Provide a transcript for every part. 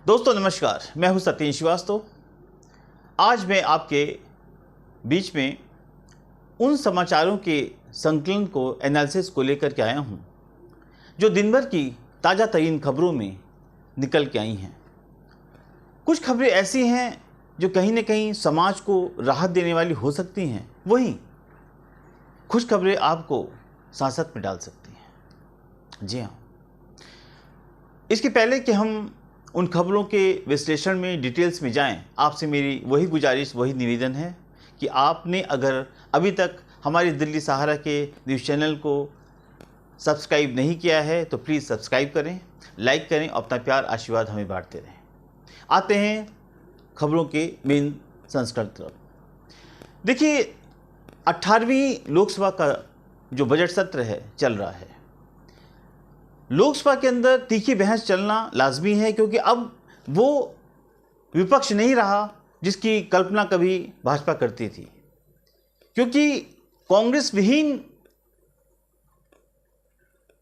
दोस्तों नमस्कार, मैं हूं सत्येंद्र श्रीवास्तव। आज मैं आपके बीच में उन समाचारों के संकलन को एनालिसिस को लेकर के आया हूं जो दिन भर की ताज़ा तरीन खबरों में निकल के आई हैं। कुछ खबरें ऐसी हैं जो कहीं न कहीं समाज को राहत देने वाली हो सकती हैं, वहीं कुछ खबरें आपको सांसत में डाल सकती हैं। जी हाँ, इसके पहले कि हम उन खबरों के विश्लेषण में डिटेल्स में जाएं, आपसे मेरी वही गुजारिश, वही निवेदन है कि आपने अगर अभी तक हमारे दिल्ली सहारा के न्यूज़ चैनल को सब्सक्राइब नहीं किया है तो प्लीज़ सब्सक्राइब करें, लाइक करें और अपना प्यार आशीर्वाद हमें बांटते रहें। आते हैं खबरों के मेन संस्करण तरफ। देखिए, 18वीं लोकसभा का जो बजट सत्र है चल रहा है। लोकसभा के अंदर तीखी बहस चलना लाजमी है, क्योंकि अब वो विपक्ष नहीं रहा जिसकी कल्पना कभी भाजपा करती थी। क्योंकि कांग्रेस विहीन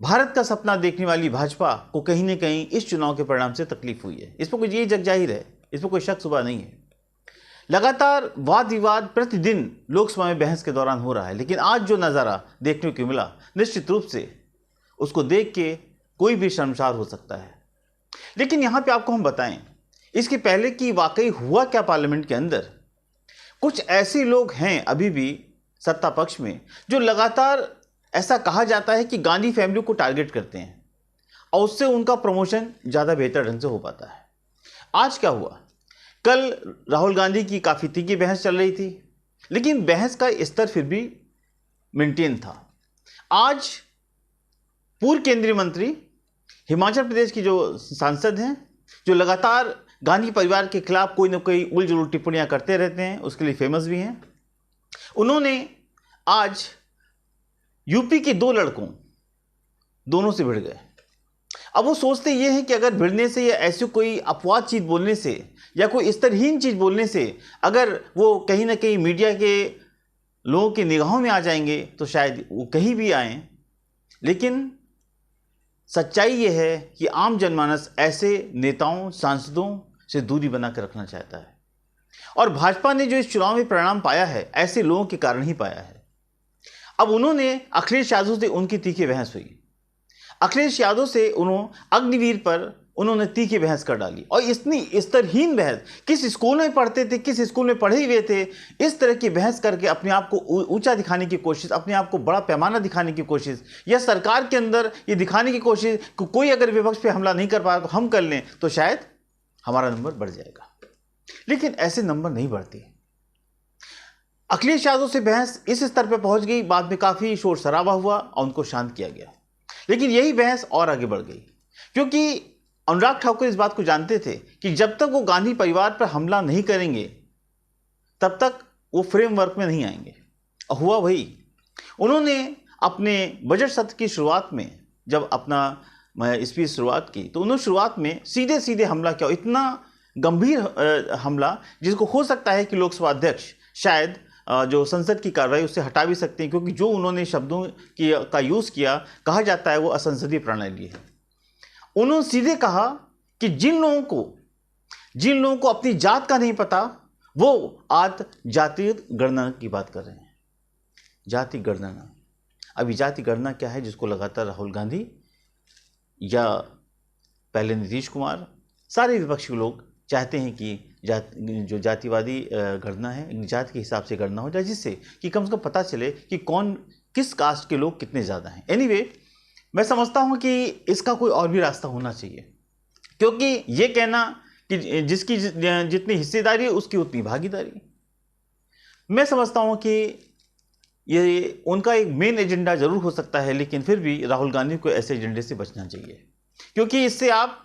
भारत का सपना देखने वाली भाजपा को कहीं न कहीं इस चुनाव के परिणाम से तकलीफ हुई है। इस पर कोई ये जग जाहिर है, इस पर कोई शक शुबा नहीं है। लगातार वाद विवाद प्रतिदिन लोकसभा में बहस के दौरान हो रहा है, लेकिन आज जो नज़ारा देखने को मिला, निश्चित रूप से उसको देख के कोई भी शर्मसार हो सकता है। लेकिन यहाँ पे आपको हम बताएं, इसके पहले कि वाकई हुआ क्या पार्लियामेंट के अंदर। कुछ ऐसे लोग हैं अभी भी सत्ता पक्ष में जो लगातार ऐसा कहा जाता है कि गांधी फैमिली को टारगेट करते हैं और उससे उनका प्रमोशन ज़्यादा बेहतर ढंग से हो पाता है। आज क्या हुआ? कल राहुल गांधी की काफ़ी तीखी बहस चल रही थी, लेकिन बहस का स्तर फिर भी मेंटेन था। आज पूर्व केंद्रीय मंत्री, हिमाचल प्रदेश की जो सांसद हैं, जो लगातार गांधी परिवार के खिलाफ कोई ना कोई उलझुल टिप्पणियां करते रहते हैं, उसके लिए फेमस भी हैं, उन्होंने आज यूपी के दो लड़कों दोनों से भिड़ गए। अब वो सोचते ये हैं कि अगर भिड़ने से या ऐसी कोई अपवाद चीज़ बोलने से या कोई स्तरहीन चीज़ बोलने से अगर वो कहीं ना कहीं मीडिया के लोगों की निगाहों में आ जाएंगे तो शायद वो कहीं भी आएँ। लेकिन सच्चाई ये है कि आम जनमानस ऐसे नेताओं, सांसदों से दूरी बनाकर रखना चाहता है, और भाजपा ने जो इस चुनाव में परिणाम पाया है ऐसे लोगों के कारण ही पाया है। अब उन्होंने अखिलेश यादव से उनकी तीखी बहस हुई। अखिलेश यादव से अग्निवीर पर उन्होंने तीखी बहस कर डाली, और इतनी स्तरहीन बहस, किस स्कूल में पढ़ते थे, किस स्कूल में पढ़े हुए थे, इस तरह की बहस करके अपने आप को ऊंचा दिखाने की कोशिश, अपने आप को बड़ा पैमाना दिखाने की कोशिश, या सरकार के अंदर ये दिखाने की कोशिश कि कोई अगर विपक्ष पे हमला नहीं कर पा रहा तो हम कर लें तो शायद हमारा नंबर बढ़ जाएगा। लेकिन ऐसे नंबर नहीं बढ़ते। अखिलेश यादव से बहस इस स्तर पर पहुंच गई, बाद में काफ़ी शोर शराबा हुआ और उनको शांत किया गया। लेकिन यही बहस और आगे बढ़ गई, क्योंकि अनुराग ठाकुर इस बात को जानते थे कि जब तक वो गांधी परिवार पर हमला नहीं करेंगे तब तक वो फ्रेमवर्क में नहीं आएंगे। और हुआ वही। उन्होंने अपने बजट सत्र की शुरुआत में जब अपना स्पीच शुरुआत की तो उन्होंने शुरुआत में सीधे सीधे हमला किया, इतना गंभीर हमला जिसको हो सकता है कि लोकसभा अध्यक्ष शायद जो संसद की कार्रवाई उससे हटा भी सकते हैं, क्योंकि जो उन्होंने शब्दों का यूज़ किया, कहा जाता है वो असंसदीय प्रणाली है। उन्होंने सीधे कहा कि जिन लोगों को अपनी जात का नहीं पता वो आज जातीय गणना की बात कर रहे हैं। जाति गणना, अभी जाति गणना क्या है, जिसको लगातार राहुल गांधी या पहले नीतीश कुमार, सारे विपक्षी लोग चाहते हैं कि जो जातिवादी गणना है, जात के हिसाब से गणना हो जाए, जिससे कि कम से कम पता चले कि कौन किस कास्ट के लोग कितने ज़्यादा हैं। एनीवे, मैं समझता हूं कि इसका कोई और भी रास्ता होना चाहिए, क्योंकि ये कहना कि जिसकी जितनी हिस्सेदारी है उसकी उतनी भागीदारी, मैं समझता हूं कि ये उनका एक मेन एजेंडा जरूर हो सकता है, लेकिन फिर भी राहुल गांधी को ऐसे एजेंडे से बचना चाहिए, क्योंकि इससे आप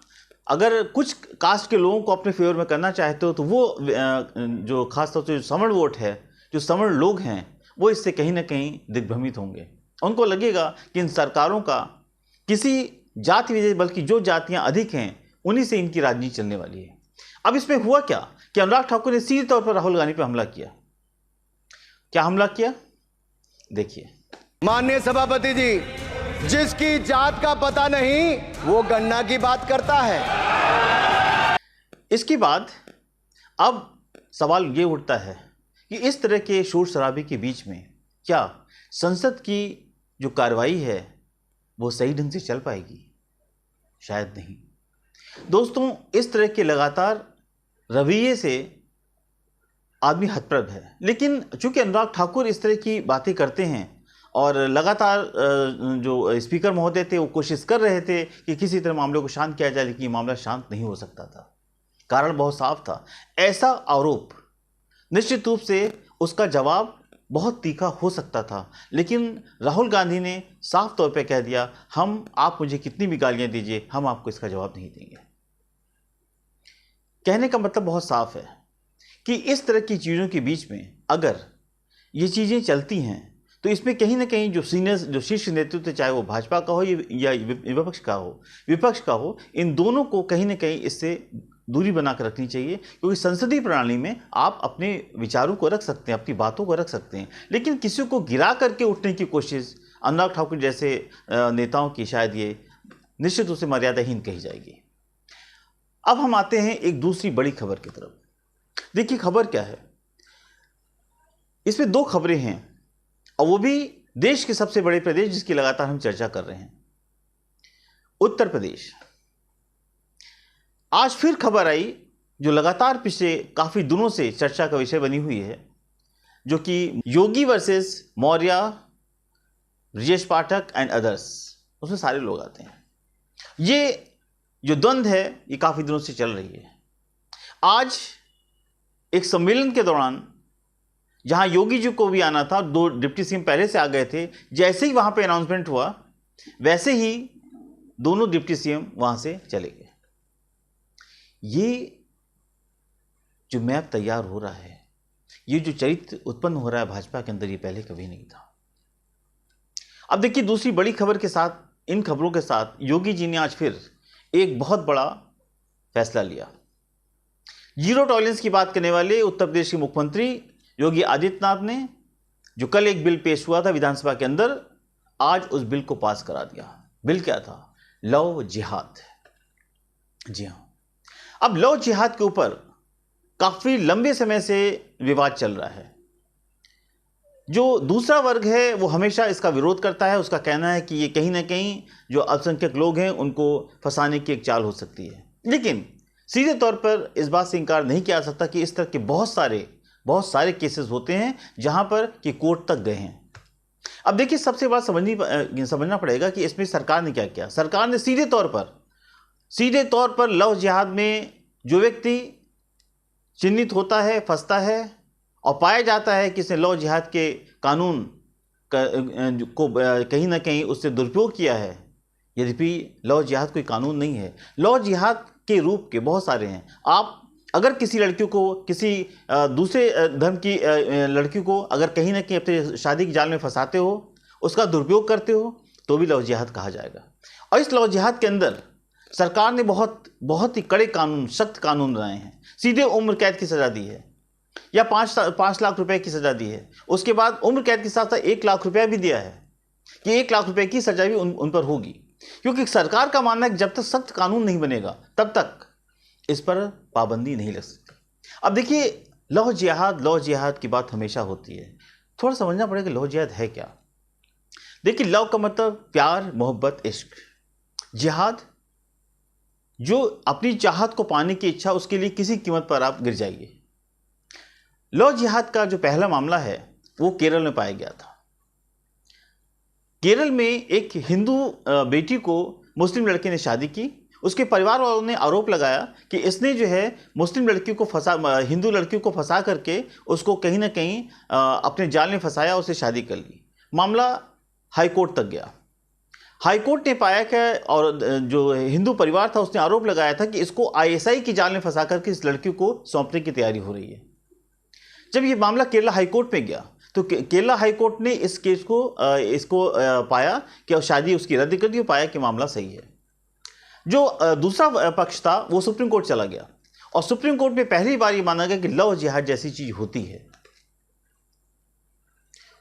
अगर कुछ कास्ट के लोगों को अपने फेवर में करना चाहते हो तो वो जो खासतौर से जो सवर्ण वोट है, जो सवर्ण लोग हैं, वो इससे कहीं ना कहीं दिग्भ्रमित होंगे। उनको लगेगा कि इन सरकारों का किसी जाति वजह, बल्कि जो जातियां अधिक हैं उन्हीं से इनकी राजनीति चलने वाली है। अब इसमें हुआ क्या कि अनुराग ठाकुर ने सीधे तौर पर राहुल गांधी पर हमला किया। क्या हमला किया? देखिए। माननीय सभापति जी, जिसकी जात का पता नहीं वो गन्ना की बात करता है। इसके बाद अब सवाल ये उठता है कि इस तरह के शोर शराबे के बीच में क्या संसद की जो कार्रवाई है वो सही ढंग से चल पाएगी? शायद नहीं। दोस्तों, इस तरह के लगातार रवैये से आदमी हतप्रभ है, लेकिन चूंकि अनुराग ठाकुर इस तरह की बातें करते हैं और लगातार जो स्पीकर महोदय थे वो कोशिश कर रहे थे कि किसी तरह मामले को शांत किया जाए, लेकिन ये मामला शांत नहीं हो सकता था। कारण बहुत साफ था। ऐसा आरोप निश्चित रूप से उसका जवाब बहुत तीखा हो सकता था, लेकिन राहुल गांधी ने साफ तौर पे कह दिया, आप मुझे कितनी भी गालियां दीजिए, हम आपको इसका जवाब नहीं देंगे। कहने का मतलब बहुत साफ है कि इस तरह की चीज़ों के बीच में अगर ये चीज़ें चलती हैं तो इसमें कहीं ना कहीं जो शीर्ष नेतृत्व, चाहे वो भाजपा का हो या विपक्ष का हो, इन दोनों को कहीं ना कहीं इससे दूरी बनाकर रखनी चाहिए, क्योंकि संसदीय प्रणाली में आप अपने विचारों को रख सकते हैं, अपनी बातों को रख सकते हैं, लेकिन किसी को गिरा करके उठने की कोशिश अनुराग ठाकुर जैसे नेताओं की शायद ये निश्चित रूप से मर्यादाहीन कही जाएगी। अब हम आते हैं एक दूसरी बड़ी खबर की तरफ। देखिए खबर क्या है, इसमें दो खबरें हैं और वो भी देश के सबसे बड़े प्रदेश जिसकी लगातार हम चर्चा कर रहे हैं, उत्तर प्रदेश। आज फिर खबर आई जो लगातार पिछले काफी दिनों से चर्चा का विषय बनी हुई है, जो कि Yogi versus Maurya, Brajesh Pathak and others, उसमें सारे लोग आते हैं। ये जो द्वंद्व है ये काफी दिनों से चल रही है। आज एक सम्मेलन के दौरान जहां योगी जी को भी आना था, दो डिप्टी सीएम पहले से आ गए थे, जैसे ही वहां पे अनाउंसमेंट हुआ वैसे ही दोनों डिप्टी सीएम वहां से चले गए। ये जो मैप तैयार हो रहा है, ये जो चरित्र उत्पन्न हो रहा है भाजपा के अंदर, ये पहले कभी नहीं था। अब देखिए दूसरी बड़ी खबर के साथ, इन खबरों के साथ योगी जी ने आज फिर एक बहुत बड़ा फैसला लिया। जीरो टॉलरेंस की बात करने वाले उत्तर प्रदेश के मुख्यमंत्री योगी आदित्यनाथ ने, जो कल एक बिल पेश हुआ था विधानसभा के अंदर, आज उस बिल को पास करा दिया। बिल क्या था? लव जिहाद। जी हां, अब लव जिहाद के ऊपर काफी लंबे समय से विवाद चल रहा है। जो दूसरा वर्ग है वो हमेशा इसका विरोध करता है। उसका कहना है कि ये कहीं ना कहीं जो अल्पसंख्यक लोग हैं उनको फंसाने की एक चाल हो सकती है, लेकिन सीधे तौर पर इस बात से इनकार नहीं किया जा सकता कि इस तरह के बहुत सारे केसेस होते हैं जहां पर कि कोर्ट तक गए हैं। अब देखिए सबसे बात समझना पड़ेगा कि इसमें सरकार ने क्या किया। सरकार ने सीधे तौर पर लव जिहाद में जो व्यक्ति चिन्हित होता है, फंसता है और पाया जाता है कि इसने लव जिहाद के कानून को कहीं ना कहीं उससे दुरुपयोग किया है, यद्यपि लव जिहाद कोई कानून नहीं है। लव जिहाद के रूप के बहुत सारे हैं। आप अगर किसी लड़की को, किसी दूसरे धर्म की लड़की को अगर कहीं ना कहीं अपने शादी की जाल में फंसाते हो, उसका दुरुपयोग करते हो, तो भी लव जिहाद कहा जाएगा। और इस लव जिहाद के अंदर सरकार ने बहुत ही कड़े कानून, सख्त कानून बनाए हैं। सीधे उम्र कैद की सजा दी है या 5 लाख रुपए की सजा दी है। उसके बाद उम्र कैद के साथ साथ 1 लाख रुपया भी दिया है कि 1 लाख रुपए की सजा भी उन पर होगी, क्योंकि सरकार का मानना है कि जब तक सख्त कानून नहीं बनेगा तब तक इस पर पाबंदी नहीं लग सकती। अब देखिए लव जिहाद की बात हमेशा होती है। थोड़ा समझना पड़ेगा लव जिहाद है क्या। देखिए लव का मतलब प्यार, मोहब्बत, इश्क। जिहाद जो अपनी चाहत को पाने की इच्छा, उसके लिए किसी कीमत पर आप गिर जाइए। लव जिहाद का जो पहला मामला है वो केरल में पाया गया था। केरल में एक हिंदू बेटी को मुस्लिम लड़के ने शादी की। उसके परिवार वालों ने आरोप लगाया कि इसने जो है मुस्लिम लड़की को हिंदू लड़की को फंसा करके उसको कहीं ना कहीं अपने जाल में फंसाया, उससे शादी कर ली। मामला हाईकोर्ट तक गया। हाईकोर्ट ने पाया कि, और जो हिंदू परिवार था उसने आरोप लगाया था कि इसको आईएसआई की जाल में फंसा करके इस लड़की को सौंपने की तैयारी हो रही है। जब ये मामला केरला हाईकोर्ट में गया तो केरला हाईकोर्ट ने इस केस को पाया कि शादी उसकी रद्द कर दी, पाया कि मामला सही है। जो दूसरा पक्ष था वो सुप्रीम कोर्ट चला गया और सुप्रीम कोर्ट में पहली बार ये माना गया कि लव जिहाद जैसी चीज होती है।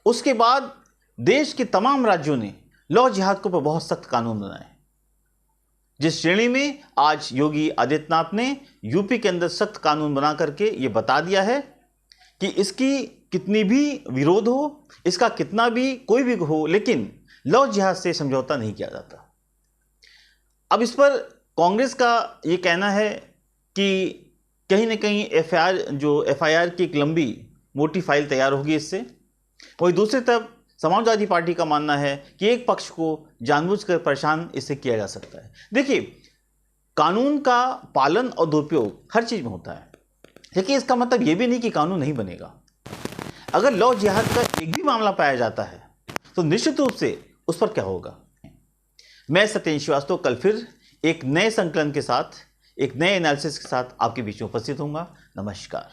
उसके बाद देश के तमाम राज्यों ने लव जिहाद के ऊपर बहुत सख्त कानून बनाए। जिस श्रेणी में आज योगी आदित्यनाथ ने यूपी के अंदर सख्त कानून बना करके ये बता दिया है कि इसकी कितनी भी विरोध हो, इसका कितना भी कोई भी हो, लेकिन लव जिहाद से समझौता नहीं किया जाता। अब इस पर कांग्रेस का ये कहना है कि कहीं ना कहीं एफआईआर की एक लंबी मोटी फाइल तैयार होगी इससे। वही दूसरी तरफ समाजवादी पार्टी का मानना है कि एक पक्ष को जानबूझकर परेशान इससे किया जा सकता है। देखिए, कानून का पालन और दुरुपयोग हर चीज में होता है, लेकिन इसका मतलब यह भी नहीं कि कानून नहीं बनेगा। अगर लव जिहाद का एक भी मामला पाया जाता है तो निश्चित रूप से उस पर क्या होगा। मैं सत्येंद्र श्रीवास्तव कल फिर एक नए संकलन के साथ, एक नए एनालिसिस के साथ आपके बीच में उपस्थित होऊंगा। नमस्कार।